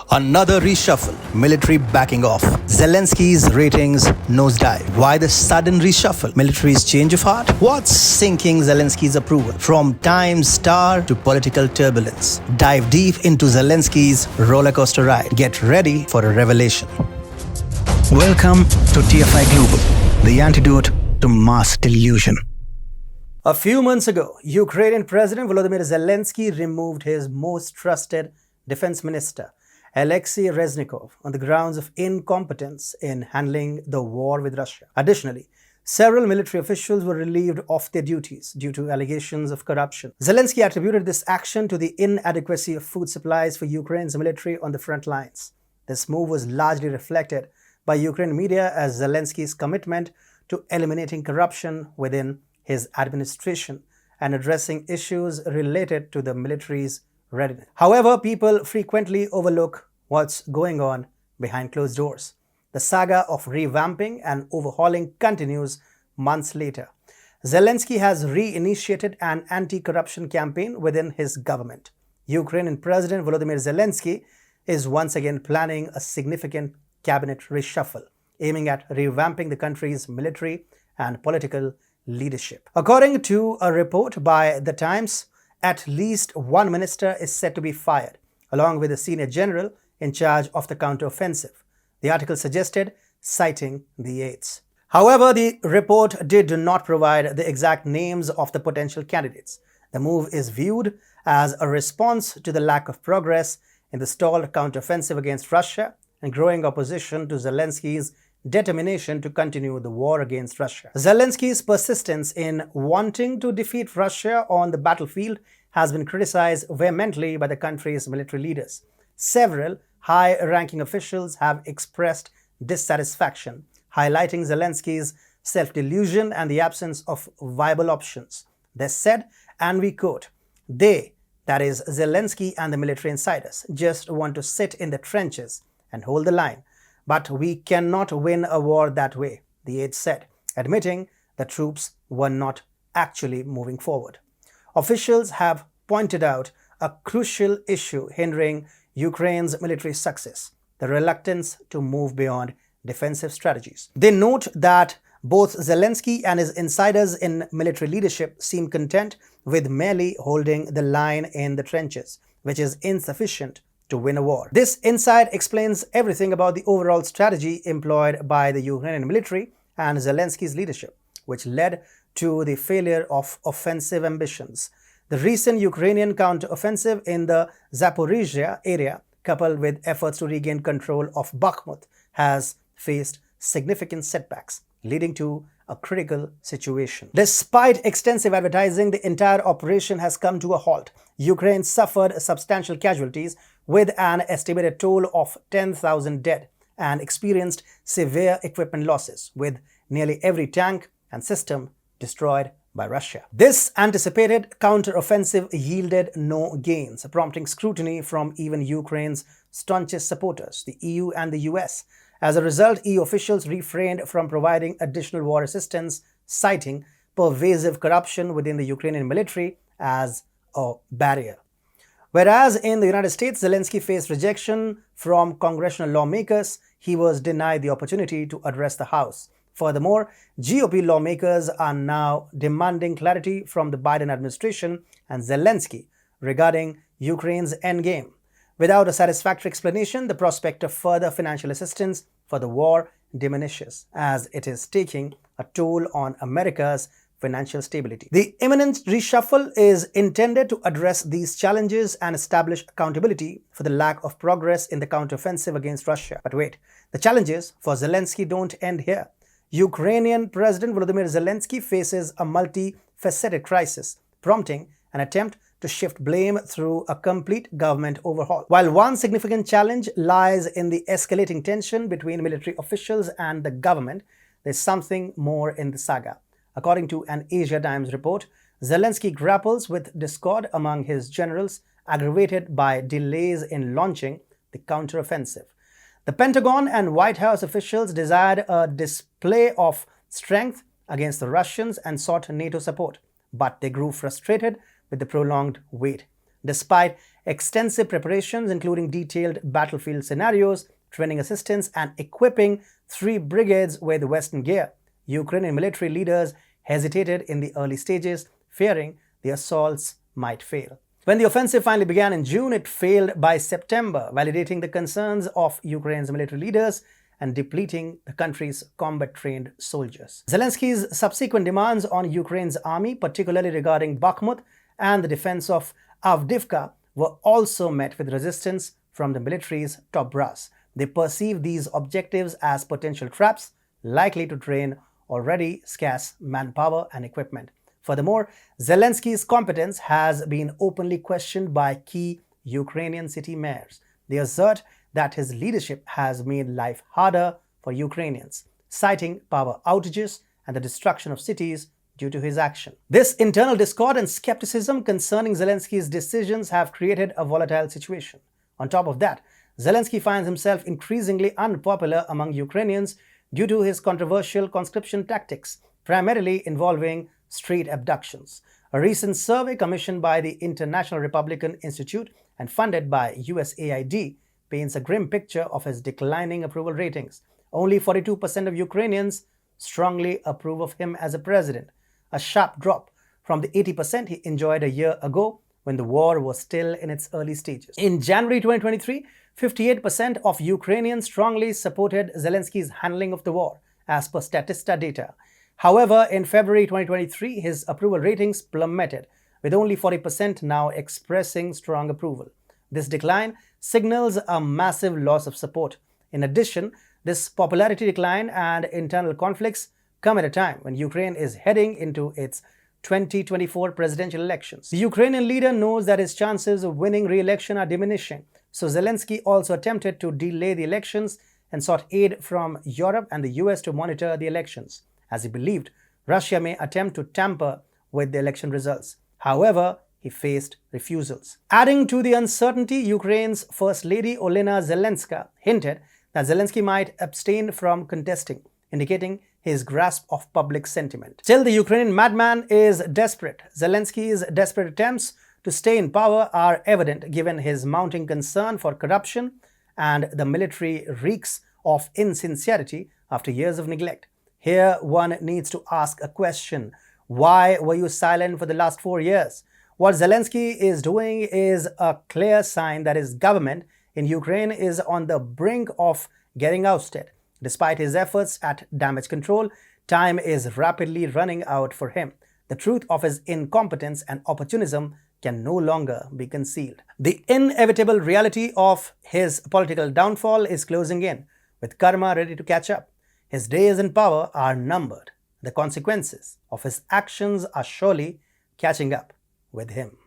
Another reshuffle, military backing off. Zelensky's ratings nosedive. Why the sudden reshuffle? Military's change of heart? What's sinking Zelensky's approval? From Times star to political turbulence. Dive deep into Zelensky's rollercoaster ride. Get ready for a revelation. Welcome to TFI Global, the antidote to mass delusion. A few months ago, Ukrainian President Volodymyr Zelensky removed his most trusted defense minister, Alexei Reznikov, on the grounds of incompetence in handling the war with Russia. Additionally, several military officials were relieved of their duties due to allegations of corruption. Zelensky attributed this action to the inadequacy of food supplies for Ukraine's military on the front lines. This move was largely reflected by Ukrainian media as Zelensky's commitment to eliminating corruption within his administration and addressing issues related to the military's readiness. However, people frequently overlook what's going on behind closed doors. The saga of revamping and overhauling continues months later. Zelensky has reinitiated an anti-corruption campaign within his government. Ukrainian President Volodymyr Zelensky is once again planning a significant cabinet reshuffle, aiming at revamping the country's military and political leadership. According to a report by The Times, at least one minister is set to be fired, along with a senior general in charge of the counteroffensive, the article suggested, citing the aides. However, the report did not provide the exact names of the potential candidates. The move is viewed as a response to the lack of progress in the stalled counteroffensive against Russia and growing opposition to Zelensky's determination to continue the war against Russia. Zelensky's persistence in wanting to defeat Russia on the battlefield has been criticized vehemently by the country's military leaders. Several high-ranking officials have expressed dissatisfaction, highlighting Zelensky's self-delusion and the absence of viable options. They said, and we quote, "They, that is Zelensky and the military insiders, just want to sit in the trenches and hold the line. But we cannot win a war that way," the aide said, admitting the troops were not actually moving forward. Officials have pointed out a crucial issue hindering Ukraine's military success: the reluctance to move beyond defensive strategies. They note that both Zelensky and his insiders in military leadership seem content with merely holding the line in the trenches, which is insufficient to win a war. This insight explains everything about the overall strategy employed by the Ukrainian military and Zelensky's leadership, which led to the failure of offensive ambitions. The recent Ukrainian counteroffensive in the Zaporizhzhia area, coupled with efforts to regain control of Bakhmut, has faced significant setbacks, leading to a critical situation. Despite extensive advertising, the entire operation has come to a halt. Ukraine suffered substantial casualties, with an estimated toll of 10,000 dead, and experienced severe equipment losses, with nearly every tank and system destroyed by Russia. This anticipated counteroffensive yielded no gains, prompting scrutiny from even Ukraine's staunchest supporters, the EU and the US. As a result, EU officials refrained from providing additional war assistance, citing pervasive corruption within the Ukrainian military as a barrier. Whereas in the United States, Zelensky faced rejection from congressional lawmakers, he was denied the opportunity to address the House. Furthermore, GOP lawmakers are now demanding clarity from the Biden administration and Zelensky regarding Ukraine's endgame. Without a satisfactory explanation, the prospect of further financial assistance for the war diminishes, as it is taking a toll on America's financial stability. The imminent reshuffle is intended to address these challenges and establish accountability for the lack of progress in the counteroffensive against Russia. But wait, the challenges for Zelensky don't end here. Ukrainian President Volodymyr Zelensky faces a multifaceted crisis, prompting an attempt to shift blame through a complete government overhaul. While one significant challenge lies in the escalating tension between military officials and the government, there's something more in the saga. According to an Asia Times report, Zelensky grapples with discord among his generals, aggravated by delays in launching the counteroffensive. The Pentagon and White House officials desired a display of strength against the Russians and sought NATO support, but they grew frustrated with the prolonged wait. Despite extensive preparations including detailed battlefield scenarios, training assistance, and equipping 3 brigades with Western gear. Ukrainian military leaders hesitated in the early stages, fearing the assaults might fail. When the offensive finally began in June, it failed by September, validating the concerns of Ukraine's military leaders and depleting the country's combat-trained soldiers. Zelensky's subsequent demands on Ukraine's army, particularly regarding Bakhmut and the defense of Avdiivka, were also met with resistance from the military's top brass. They perceive these objectives as potential traps, likely to drain already scarce manpower and equipment. Furthermore, Zelensky's competence has been openly questioned by key Ukrainian city mayors. They assert that his leadership has made life harder for Ukrainians, citing power outages and the destruction of cities due to his action. This internal discord and skepticism concerning Zelensky's decisions have created a volatile situation. On top of that, Zelensky finds himself increasingly unpopular among Ukrainians due to his controversial conscription tactics, primarily involving street abductions. A recent survey commissioned by the International Republican Institute and funded by USAID paints a grim picture of his declining approval ratings. Only 42% of Ukrainians strongly approve of him as a president, a sharp drop from the 80% he enjoyed a year ago when the war was still in its early stages. In January 2023, 58% of Ukrainians strongly supported Zelensky's handling of the war, as per Statista data. However, in February 2023, his approval ratings plummeted, with only 40% now expressing strong approval. This decline signals a massive loss of support. In addition, this popularity decline and internal conflicts come at a time when Ukraine is heading into its 2024 presidential elections. The Ukrainian leader knows that his chances of winning re-election are diminishing, so Zelensky also attempted to delay the elections and sought aid from Europe and the US to monitor the elections, as he believed Russia may attempt to tamper with the election results. However, he faced refusals. Adding to the uncertainty, Ukraine's First Lady Olena Zelenska hinted that Zelensky might abstain from contesting, indicating his grasp of public sentiment. Still, the Ukrainian madman is desperate. Zelensky's desperate attempts to stay in power are evident given his mounting concern for corruption and the military reeks of insincerity after years of neglect. Here, one needs to ask a question. Why were you silent for the last 4 years? What Zelensky is doing is a clear sign that his government in Ukraine is on the brink of getting ousted. Despite his efforts at damage control, time is rapidly running out for him. The truth of his incompetence and opportunism can no longer be concealed. The inevitable reality of his political downfall is closing in, with karma ready to catch up. His days in power are numbered. The consequences of his actions are surely catching up with him.